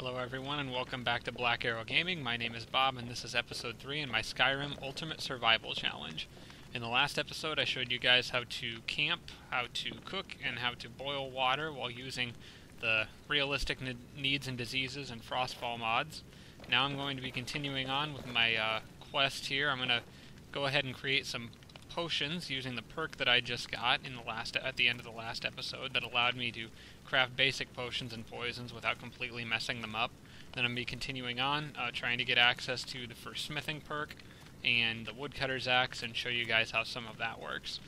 Hello everyone and welcome back to Black Arrow Gaming. My name is Bob and this is episode 3 in my Skyrim Ultimate Survival Challenge. In the last episode I showed you guys how to camp, how to cook, and how to boil water while using the realistic needs and diseases and Frostfall mods. Now I'm going to be continuing on with my quest here. I'm going to go ahead and create some potions using the perk that I just got at the end of the last episode that allowed me to craft basic potions and poisons without completely messing them up. Then I'm going to be continuing on, trying to get access to the first smithing perk and the woodcutter's axe and show you guys how some of that works.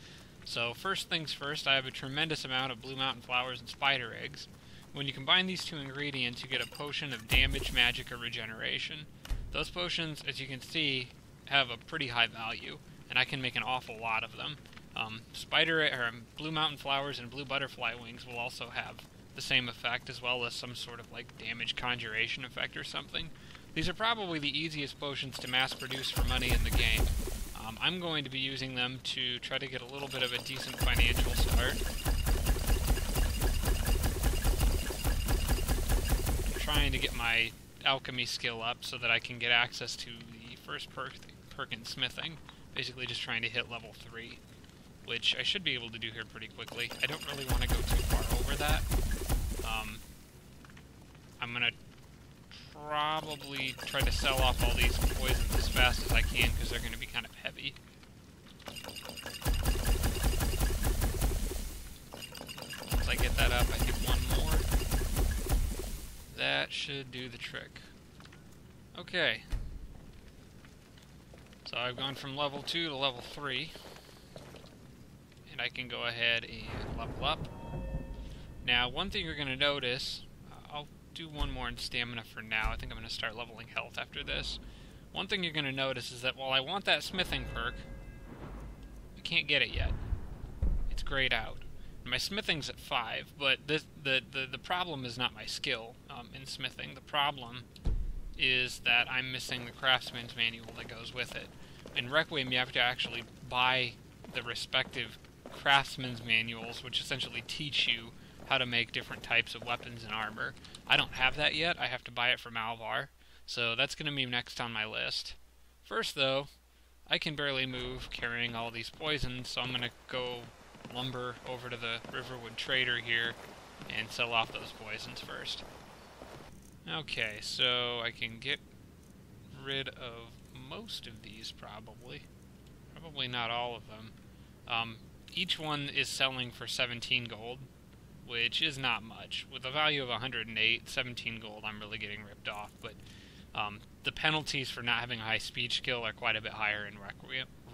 So first things first, I have a tremendous amount of blue mountain flowers and spider eggs. When you combine these two ingredients, you get a potion of damage, magic, or regeneration. Those potions, as you can see, have a pretty high value, and I can make an awful lot of them. Blue mountain flowers and blue butterfly wings will also have the same effect, as well as some sort of like damage conjuration effect or something. These are probably the easiest potions to mass produce for money in the game. I'm going to be using them to try to get a little bit of a decent financial start. I'm trying to get my alchemy skill up so that I can get access to the first perk in smithing. Basically just trying to hit level 3, which I should be able to do here pretty quickly. I don't really want to go too far over that. I'm going to probably try to sell off all these poisons as fast as I can because they're going to be kind of heavy. Once I get that up, I hit one more. That should do the trick. Okay. So I've gone from level 2 to level 3. And I can go ahead and level up. Now, one thing you're going to notice, I'll do one more in stamina for now. I think I'm going to start leveling health after this. One thing you're going to notice is that while I want that smithing perk, I can't get it yet. It's grayed out. My smithing's at 5, but the problem is not my skill in smithing. The problem is that I'm missing the craftsman's manual that goes with it. In Requiem, you have to actually buy the respective craftsman's manuals, which essentially teach you how to make different types of weapons and armor. I don't have that yet. I have to buy it from Alvar, so that's going to be next on my list. First, though, I can barely move carrying all these poisons, so I'm going to go lumber over to the Riverwood Trader here and sell off those poisons first. Okay, so I can get rid of most of these, probably. Probably not all of them. Each one is selling for 17 gold, which is not much. With a value of 108, 17 gold, I'm really getting ripped off. But the penalties for not having a high speech skill are quite a bit higher in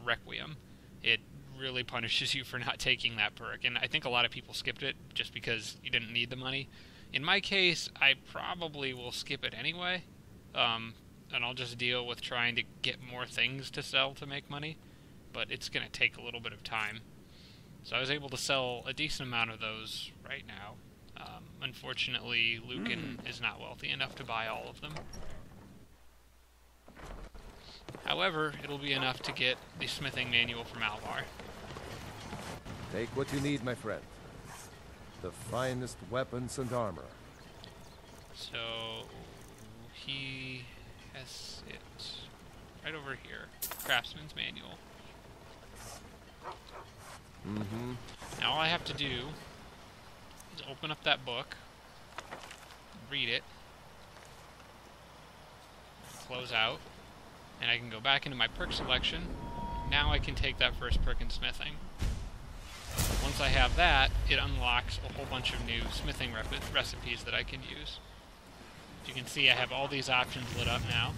Requiem. It really punishes you for not taking that perk, and I think a lot of people skipped it just because you didn't need the money. In my case, I probably will skip it anyway, and I'll just deal with trying to get more things to sell to make money, but it's going to take a little bit of time. So I was able to sell a decent amount of those right now. Unfortunately, Lucan is not wealthy enough to buy all of them. However, it'll be enough to get the smithing manual from Alvar. Take what you need, my friend. The finest weapons and armor. So he has it right over here. Craftsman's manual. Now all I have to do is open up that book, read it, close out, and I can go back into my perk selection. Now I can take that first perk in smithing. Once I have that, it unlocks a whole bunch of new smithing recipes that I can use. As you can see, I have all these options lit up now.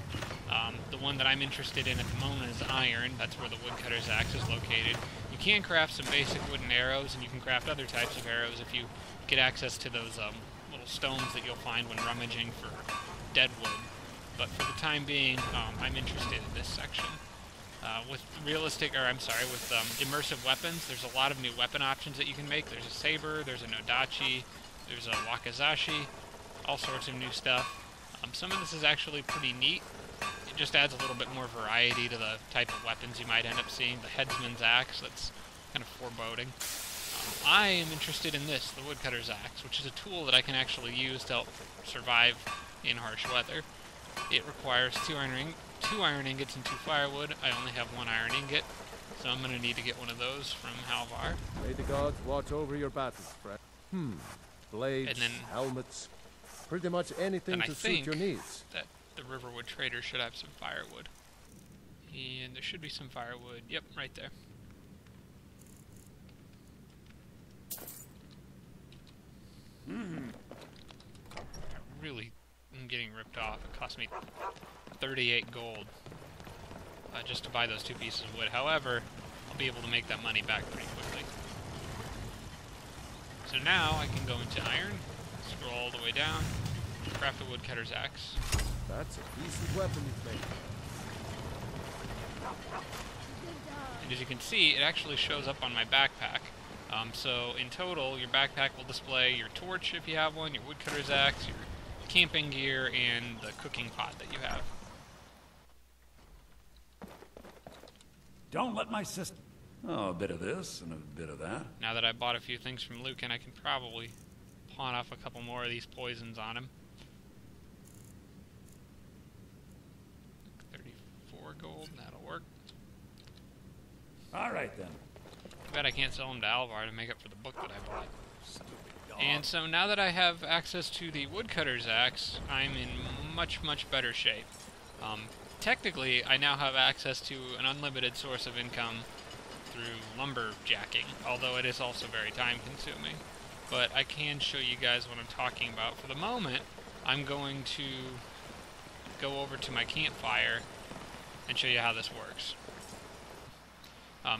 The one that I'm interested in at the moment is iron. That's where the woodcutter's axe is located. You can craft some basic wooden arrows, and you can craft other types of arrows if you get access to those little stones that you'll find when rummaging for dead wood. But for the time being, I'm interested in this section. With immersive weapons, there's a lot of new weapon options that you can make. There's a saber, there's a nodachi, there's a wakizashi, all sorts of new stuff. Some of this is actually pretty neat. It just adds a little bit more variety to the type of weapons you might end up seeing. The headsman's axe, that's kind of foreboding. I am interested in this, the woodcutter's axe, which is a tool that I can actually use to help survive in harsh weather. It requires two iron ingots and 2 firewood. I only have 1 iron ingot, so I'm going to need to get one of those from Halvar. May the gods watch over your battles, friend. Blades, And then, helmets, pretty much anything then I to suit think your needs. that the Riverwood Trader should have some firewood. And there should be some firewood. Yep, right there. I really am getting ripped off. It cost me 38 gold just to buy those 2 pieces of wood. However, I'll be able to make that money back pretty quickly. So now I can go into iron, scroll all the way down, craft a woodcutter's axe. That's a decent weapon you've made. And as you can see, it actually shows up on my backpack. So in total, your backpack will display your torch if you have one, your woodcutter's axe, your camping gear, and the cooking pot that you have. Don't let my sister... Oh, a bit of this and a bit of that. Now that I bought a few things from Lucan, I can probably pawn off a couple more of these poisons on him. 34 gold, that'll work. All right, then. Too bad I can't sell them to Alvar to make up for the book that I bought. And so now that I have access to the woodcutter's axe, I'm in much, much better shape. Technically, I now have access to an unlimited source of income through lumberjacking, although it is also very time-consuming. But I can show you guys what I'm talking about. For the moment, I'm going to go over to my campfire and show you how this works.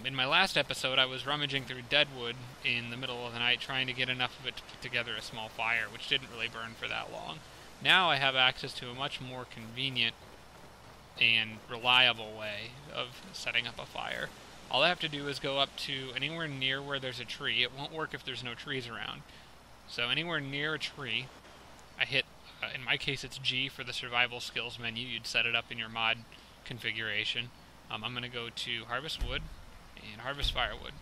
In my last episode, I was rummaging through deadwood in the middle of the night trying to get enough of it to put together a small fire, which didn't really burn for that long. Now I have access to a much more convenient and reliable way of setting up a fire. All I have to do is go up to anywhere near where there's a tree. It won't work if there's no trees around. So anywhere near a tree, I hit, in my case it's G for the survival skills menu. You'd set it up in your mod configuration. I'm going to go to harvest wood and harvest firewood.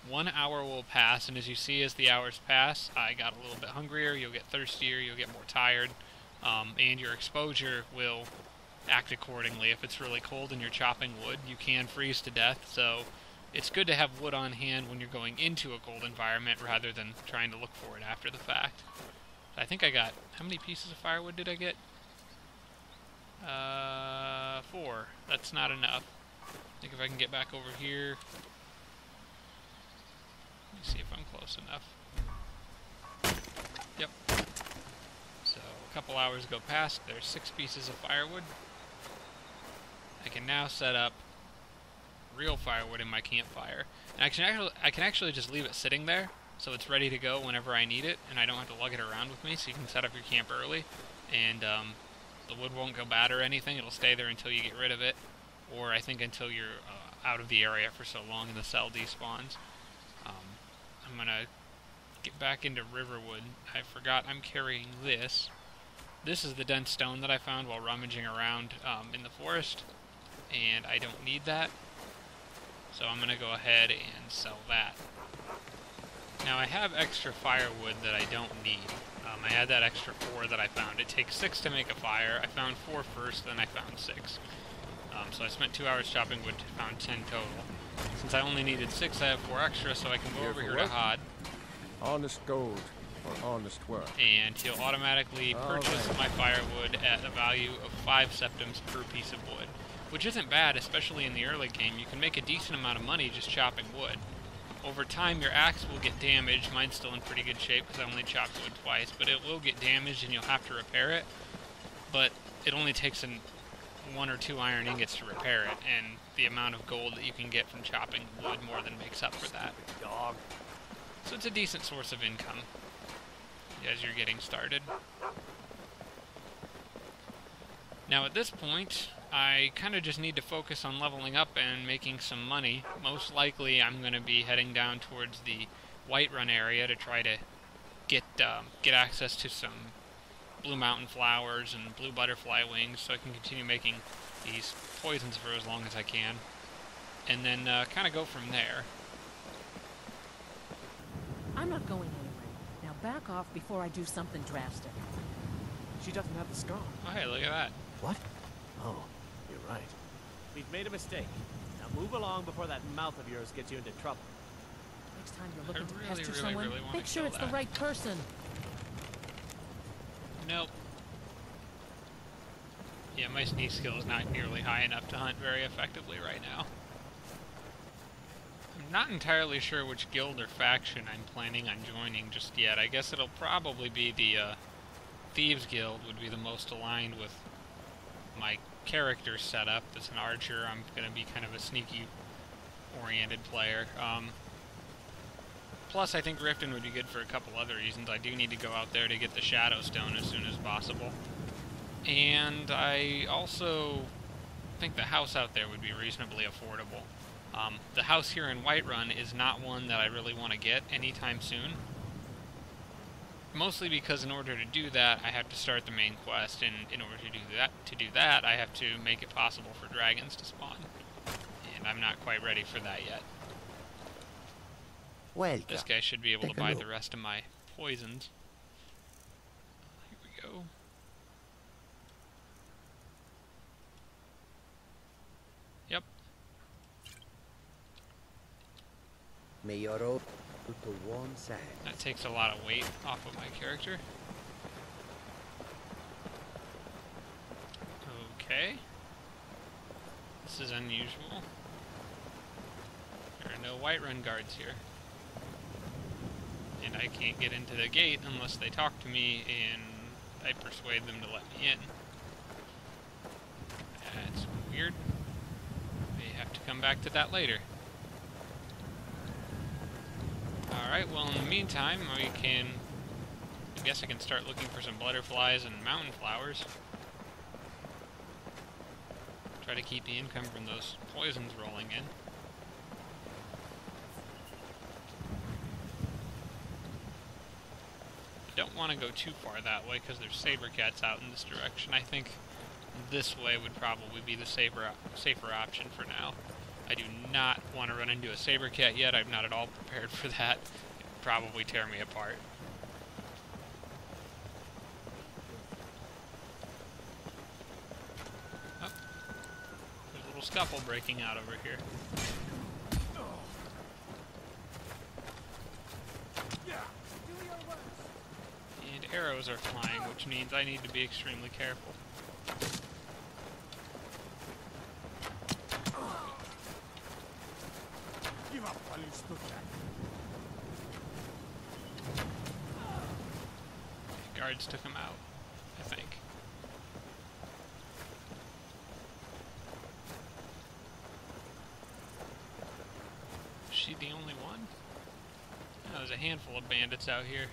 1 hour will pass, and as you see, as the hours pass, I got a little bit hungrier, you'll get thirstier, you'll get more tired, and your exposure will act accordingly. If it's really cold and you're chopping wood, you can freeze to death, so it's good to have wood on hand when you're going into a cold environment rather than trying to look for it after the fact. I think I got, how many pieces of firewood did I get? 4. That's not enough. I think if I can get back over here. Let me see if I'm close enough. Yep. So a couple hours go past. There's 6 pieces of firewood. I can now set up real firewood in my campfire. And I can actually just leave it sitting there, so it's ready to go whenever I need it, and I don't have to lug it around with me, so you can set up your camp early, and the wood won't go bad or anything. It'll stay there until you get rid of it, or I think until you're out of the area for so long and the cell despawns. I'm going to get back into Riverwood. I forgot I'm carrying this. This is the dense stone that I found while rummaging around in the forest, and I don't need that, so I'm going to go ahead and sell that. Now I have extra firewood that I don't need. I had that extra 4 that I found. It takes 6 to make a fire. I found 4 first, then I found 6. So I spent 2 hours chopping wood, found 10 total. Since I only needed 6, I have 4 extra, so I can go over here to Hod. Honest gold or honest work. And he'll automatically purchase my firewood at a value of 5 septims per piece of wood, which isn't bad, especially in the early game. You can make a decent amount of money just chopping wood. Over time, your axe will get damaged. Mine's still in pretty good shape because I only chopped wood twice, but it will get damaged and you'll have to repair it. But it only takes 1 or 2 iron ingots to repair it, and the amount of gold that you can get from chopping wood more than makes up for that. So it's a decent source of income as you're getting started. Now at this point, I kind of just need to focus on leveling up and making some money. Most likely I'm going to be heading down towards the Whiterun area to try to get access to some blue mountain flowers and blue butterfly wings so I can continue making these poisons for as long as I can. And then kind of go from there. I'm not going anywhere. Now back fuck off before I do something drastic. She doesn't have the scar. Oh, hey, look at that. What? Oh, you're right. We've made a mistake. Now move along before that mouth of yours gets you into trouble. Next time you're looking to really, pester really, someone, really wanna make sure kill it's that. the right person. Nope. Yeah, my sneak skill is not nearly high enough to hunt very effectively right now. I'm not entirely sure which guild or faction I'm planning on joining just yet. I guess it'll probably be the Thieves Guild would be the most aligned with my character setup. As an archer, I'm going to be kind of a sneaky-oriented player. Plus, I think Riften would be good for a couple other reasons. I do need to go out there to get the Shadow Stone as soon as possible. And I also think the house out there would be reasonably affordable. The house here in Whiterun is not one that I really want to get anytime soon. Mostly because in order to do that, I have to start the main quest, and in order to do that, I have to make it possible for dragons to spawn. And I'm not quite ready for that yet. Welcome. This guy should be able to Take a buy look. the rest of my poisons. Here we go. Yep. May your road to one side. That takes a lot of weight off of my character. Okay. This is unusual. There are no Whiterun guards here. And I can't get into the gate unless they talk to me and I persuade them to let me in. That's weird. May have to come back to that later. Alright, well in the meantime, I guess I can start looking for some butterflies and mountain flowers. Try to keep the income from those poisons rolling in. I don't want to go too far that way because there's saber cats out in this direction. I think this way would probably be the safer option for now. I do not want to run into a saber cat yet. I'm not at all prepared for that. It would probably tear me apart. Oh. There's a little scuffle breaking out over here. And arrows are flying, which means I need to be extremely careful. Give up while you stood Guards took him out, I think. Is she the only one? No, there's a handful of bandits out here.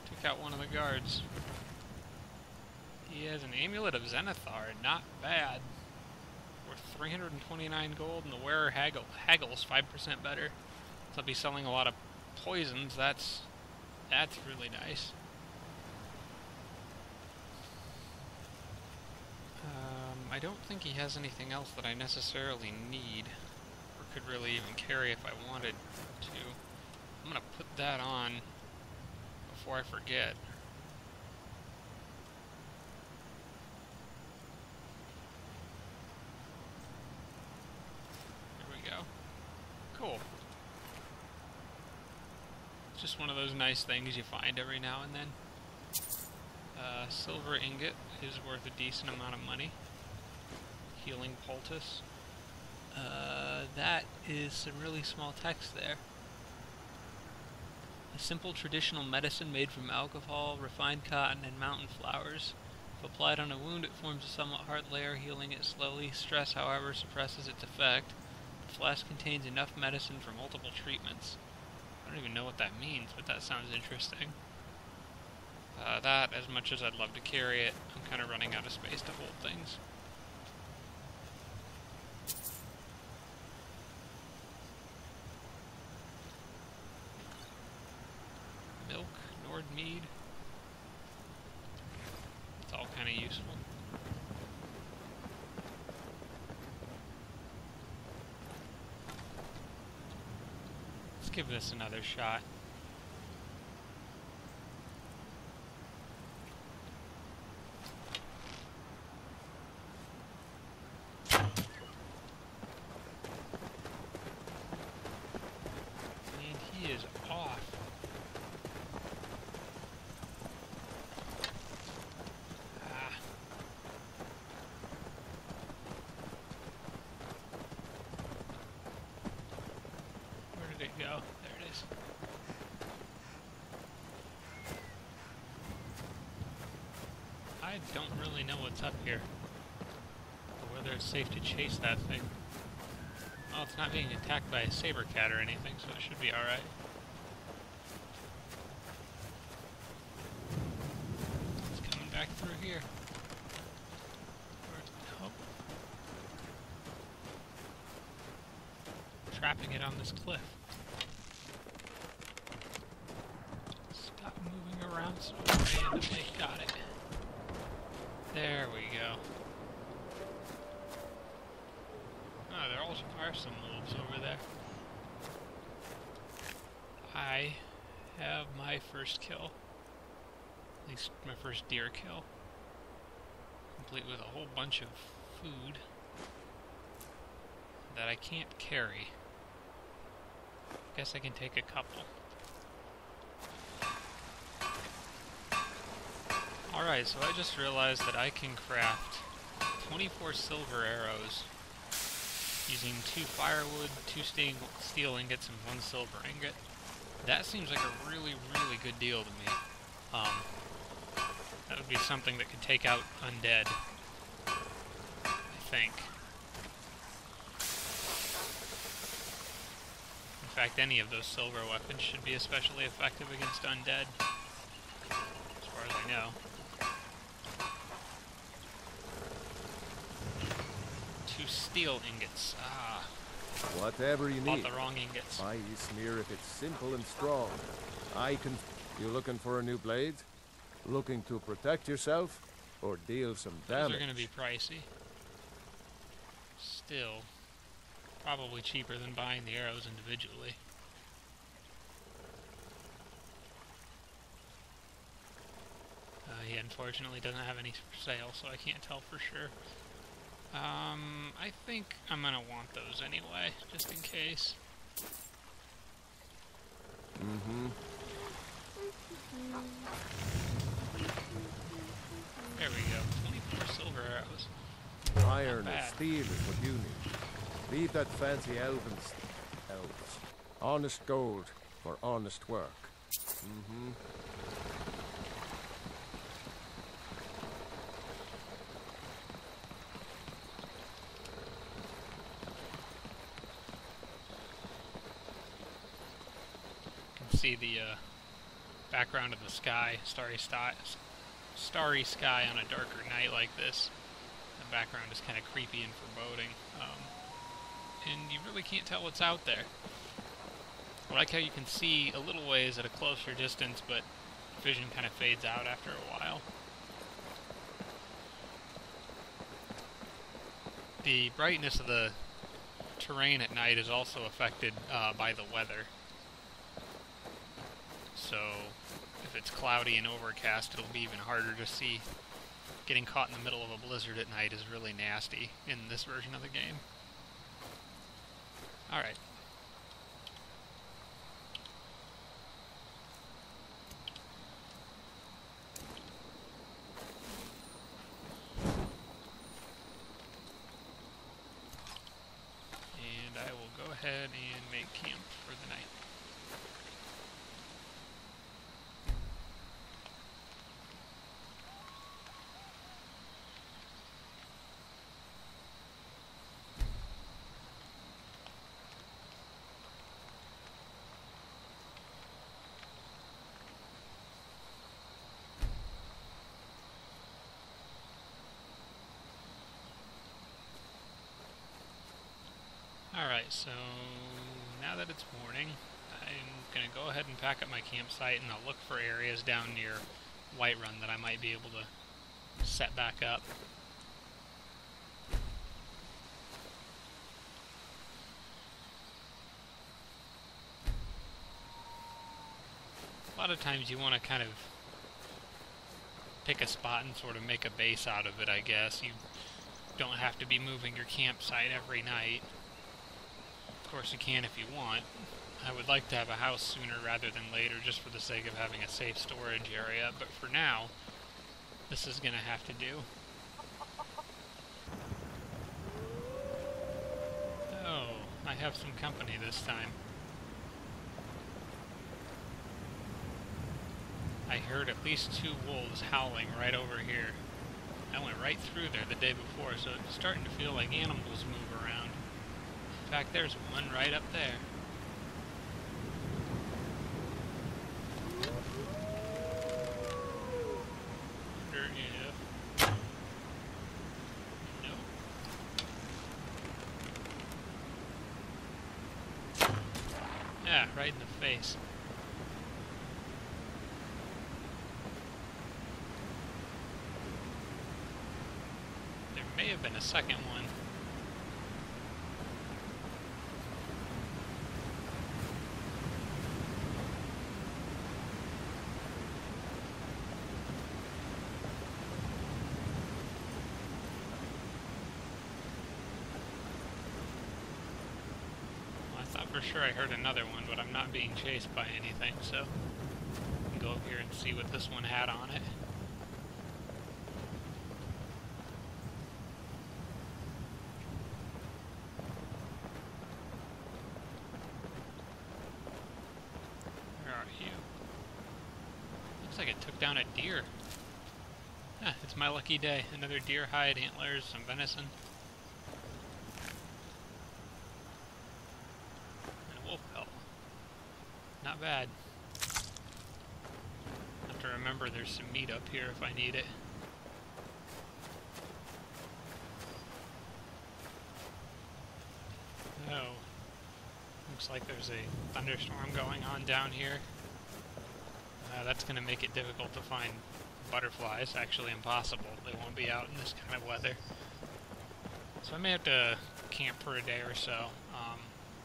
Took out one of the guards. He has an Amulet of Zenithar, not bad. Worth 329 gold, and the wearer haggles 5% better. So I'll be selling a lot of poisons. That's really nice. I don't think he has anything else that I necessarily need, or could really even carry if I wanted to. I'm gonna put that on before I forget. There we go. Cool. It's just one of those nice things you find every now and then. Silver ingot is worth a decent amount of money. Healing poultice. That is some really small text there. A simple traditional medicine made from alcohol, refined cotton, and mountain flowers. If applied on a wound, it forms a somewhat hard layer, healing it slowly. Stress, however, suppresses its effect. The flask contains enough medicine for multiple treatments. I don't even know what that means, but that sounds interesting. That, as much as I'd love to carry it, I'm kind of running out of space to hold things. Milk, Nord mead. It's all kind of useful. Let's give this another shot. I don't really know what's up here. Or whether it's safe to chase that thing. Well, it's not being attacked by a saber cat or anything, so it should be alright. It's coming back through here. Oh. Trapping it on this cliff. Stop moving around so randomly. Got it. There we go. Oh, there also are some wolves over there. I have my first kill. At least my first deer kill. Complete with a whole bunch of food that I can't carry. Guess I can take a couple. Alright, so I just realized that I can craft 24 silver arrows using 2 firewood, 2 steel ingots, and 1 silver ingot. That seems like a really, really good deal to me. That would be something that could take out undead, I think. In fact, any of those silver weapons should be especially effective against undead, as far as I know. 2 steel ingots. Ah. Whatever you Bought need. the wrong ingots. Buy you smear if it's simple and strong. I can... You looking for a new blade? Looking to protect yourself? Or deal some damage? Those are going to be pricey. Still, probably cheaper than buying the arrows individually. He unfortunately doesn't have any for sale, so I can't tell for sure. I think I'm gonna want those anyway, just in case. There we go, 24 silver arrows. Iron or steel is what you need. Leave that fancy elven elves. Honest gold for honest work. See the background of the sky, starry sky on a darker night like this. The background is kind of creepy and foreboding, and you really can't tell what's out there. I like how you can see a little ways at a closer distance, but vision kind of fades out after a while. The brightness of the terrain at night is also affected by the weather. So, if it's cloudy and overcast, it'll be even harder to see. Getting caught in the middle of a blizzard at night is really nasty in this version of the game. Alright. And I will go ahead and make camp for the night. Alright, so now that it's morning, I'm going to go ahead and pack up my campsite, and I'll look for areas down near Whiterun that I might be able to set back up. A lot of times you want to kind of pick a spot and sort of make a base out of it, I guess. You don't have to be moving your campsite every night. Of course you can if you want. I would like to have a house sooner rather than later, just for the sake of having a safe storage area, but for now, this is going to have to do. Oh, I have some company this time. I heard at least 2 wolves howling right over here. I went right through there the day before, so it's starting to feel like animals move around. In fact, there's one right up there. Wonder if... No. Yeah, right in the face. There may have been a second one. Well, I thought for sure I heard another one, but I'm not being chased by anything, so I can go up here and see what this one had on it. Like it took down a deer. Ah, it's my lucky day. Another deer hide, antlers, some venison. And a wolf pelt. Not bad. Have to remember there's some meat up here if I need it. Oh. Looks like there's a thunderstorm going on down here. That's going to make it difficult to find butterflies, actually impossible. They won't be out in this kind of weather. So I may have to camp for a day or so,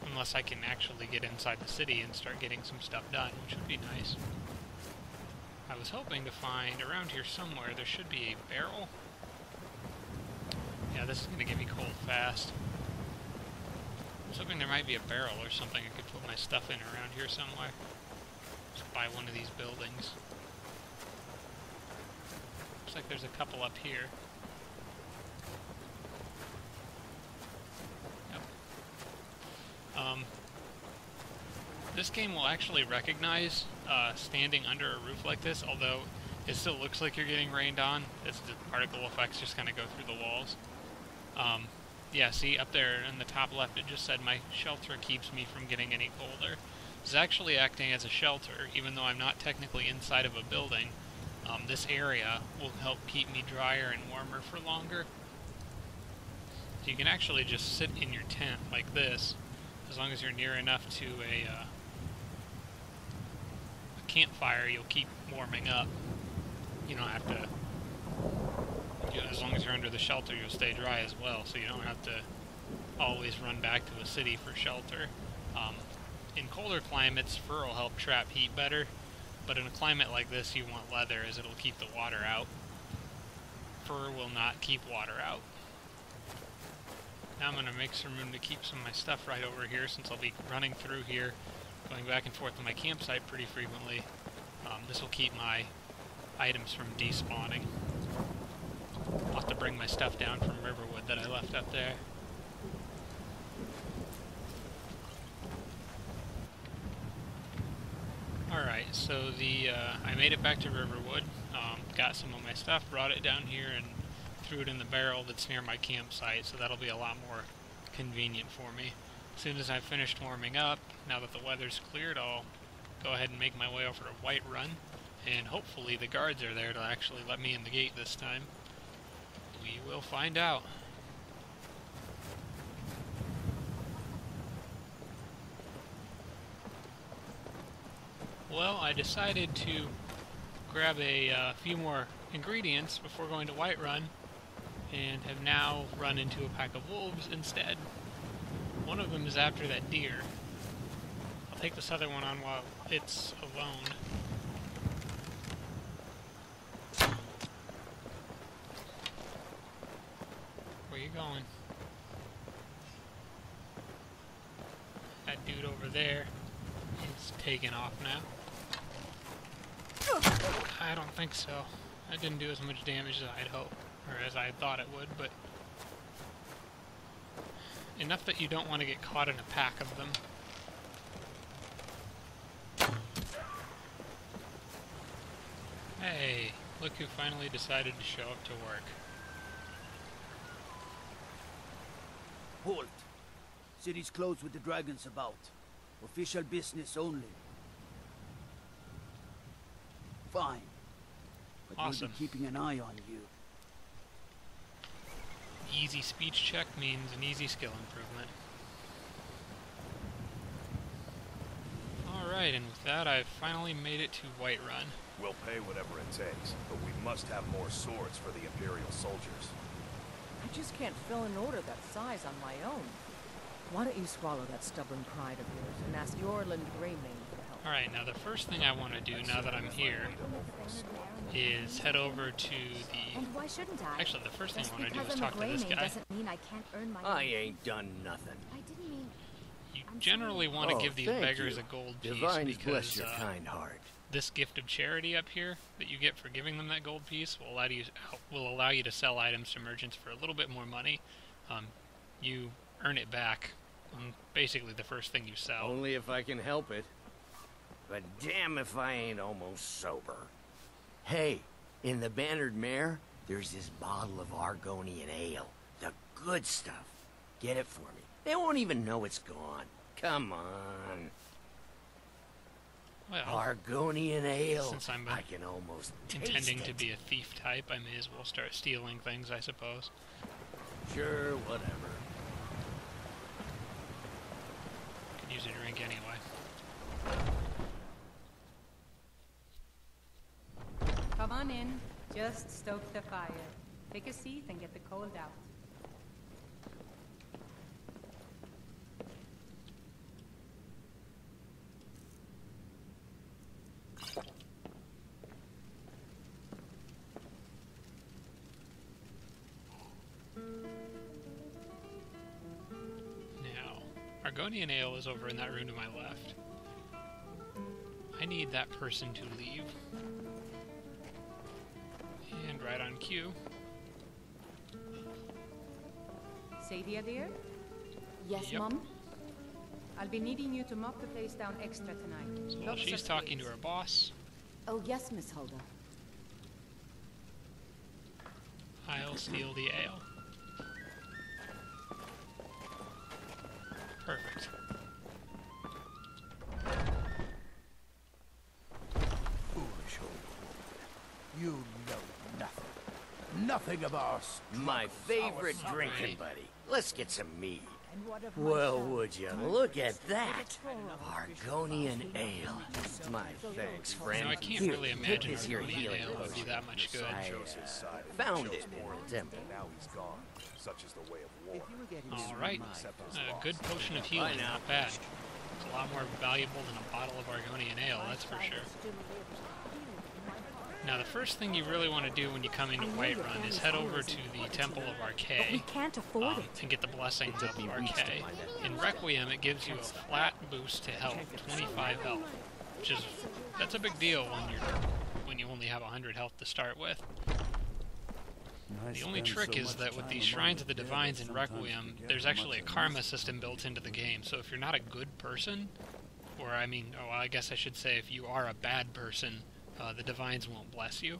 unless I can actually get inside the city and start getting some stuff done, which would be nice. I was hoping to find, around here somewhere, there should be a barrel. Yeah, this is going to get me cold fast. I was hoping there might be a barrel or something I could put my stuff in around here somewhere. Just by one of these buildings. Looks like there's a couple up here. Yep. This game will actually recognize standing under a roof like this, although it still looks like you're getting rained on. It's the particle effects just kind of go through the walls. Yeah, see, up there in the top left it just said, "My shelter keeps me from getting any colder." It's actually acting as a shelter, even though I'm not technically inside of a building. This area will help keep me drier and warmer for longer. So you can actually just sit in your tent like this, as long as you're near enough to a campfire, you'll keep warming up. You don't have to, as long as you're under the shelter, you'll stay dry as well, so you don't have to always run back to a city for shelter. In colder climates, fur will help trap heat better, but in a climate like this you want leather, as it'll keep the water out. Fur will not keep water out. Now I'm going to make some room to keep some of my stuff right over here, since I'll be running through here, going back and forth to my campsite pretty frequently. This will keep my items from despawning. I'll have to bring my stuff down from Riverwood that I left up there. Alright, so I made it back to Riverwood, got some of my stuff, brought it down here, and threw it in the barrel that's near my campsite, so that'll be a lot more convenient for me. As soon as I've finished warming up, now that the weather's cleared, I'll go ahead and make my way over to Whiterun, and hopefully the guards are there to actually let me in the gate this time. We will find out. Well, I decided to grab a few more ingredients before going to Whiterun, and have now run into a pack of wolves instead. One of them is after that deer. I'll take this other one on while it's alone. Where you going? That dude over there, he's taking off now. I don't think so. That didn't do as much damage as I'd hoped, or as I thought it would, but enough that you don't want to get caught in a pack of them. Hey, look who finally decided to show up to work. Halt. City's closed with the dragons about. Official business only. Fine. But Awesome. we'll be keeping an eye on you. Easy speech check means an easy skill improvement. Alright, and with that I've finally made it to Whiterun. We'll pay whatever it takes, but we must have more swords for the Imperial soldiers. I just can't fill an order that size on my own. Why don't you swallow that stubborn pride of yours and ask Yorland Greymane for help? Alright, now the first thing I want to do now that I'm here is head over to the... And why shouldn't I? Actually, the first thing Just I want to do because is I'm a talk to this Greymane guy. doesn't mean I can't earn my I own. ain't done nothing. I didn't mean. You I'm generally sorry. want to Oh, give these thank beggars you. a gold piece Divines bless because your kind heart. this gift of charity up here that you get for giving them that gold piece will allow you to sell items to merchants for a little bit more money. You earn it back on basically the first thing you sell. Only if I can help it. But damn if I ain't almost sober. Hey, in the Bannered Mare, there's this bottle of Argonian ale. The good stuff. Get it for me. They won't even know it's gone. Come on. Well, Argonian ale. since I'm I can almost intending taste to it. be a thief type, I may as well start stealing things, I suppose. Sure, whatever. Could use a drink anyway. Come on in. Just stoke the fire. Take a seat and get the cold out. Now, Argonian ale is over in that room to my left. I need that person to leave. And right on cue. Sadia, dear, Yes, Yep. Mom? I'll be needing you to mop the place down extra tonight. So while Lots she's of talking to plates. her boss, Oh, yes, Miss Hulda. I'll steal the ale. Perfect. Foolish old woman. You know nothing. Nothing of our My favorite sour drinking buddy. Let's get some mead. And what of my Well, son? would you look at that? Argonian ale. My thanks, friend. Now, I can't Here, really take imagine this here Argonian healing ale would be potion. that much good. I Shows his side. found Shows it in more the temple. and now he's gone. Such is the way of war. Alright, a good potion of healing, now. not bad. It's a lot more valuable than a bottle of Argonian ale, that's for sure. Now the first thing you really want to do when you come into Whiterun is head over to the Temple of But we Arkay can't afford it. and get the blessings of Arkay. In Requiem it gives you a flat boost to health, 25 health, which is, that's a big deal when you only have 100 health to start with. The only trick is that with these Shrines of the Divines in Requiem, there's actually a karma system built into the game, so if you're not a good person, or I mean, oh, I guess I should say if you are a bad person, the Divines won't bless you.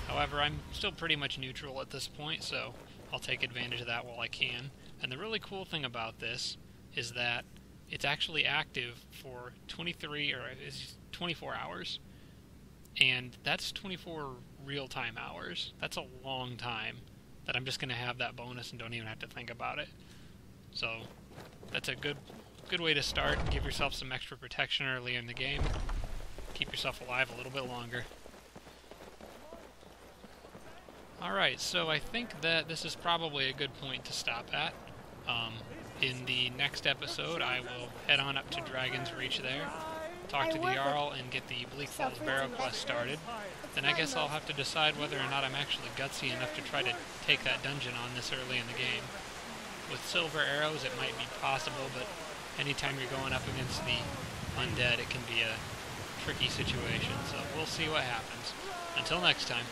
However, I'm still pretty much neutral at this point, so I'll take advantage of that while I can. And the really cool thing about this is that it's actually active for 24 hours. And that's 24 real-time hours. That's a long time that I'm just going to have that bonus and don't even have to think about it. So that's a good way to start. Give yourself some extra protection early in the game. Keep yourself alive a little bit longer. Alright, so I think that this is probably a good point to stop at. In the next episode, I will head on up to Dragon's Reach there, talk to the Jarl, and get the Bleak Falls Barrow quest started. Then I guess I'll have to decide whether or not I'm actually gutsy enough to try to take that dungeon on this early in the game. With silver arrows, it might be possible, but anytime you're going up against the undead, it can be a tricky situation, so we'll see what happens. Until next time.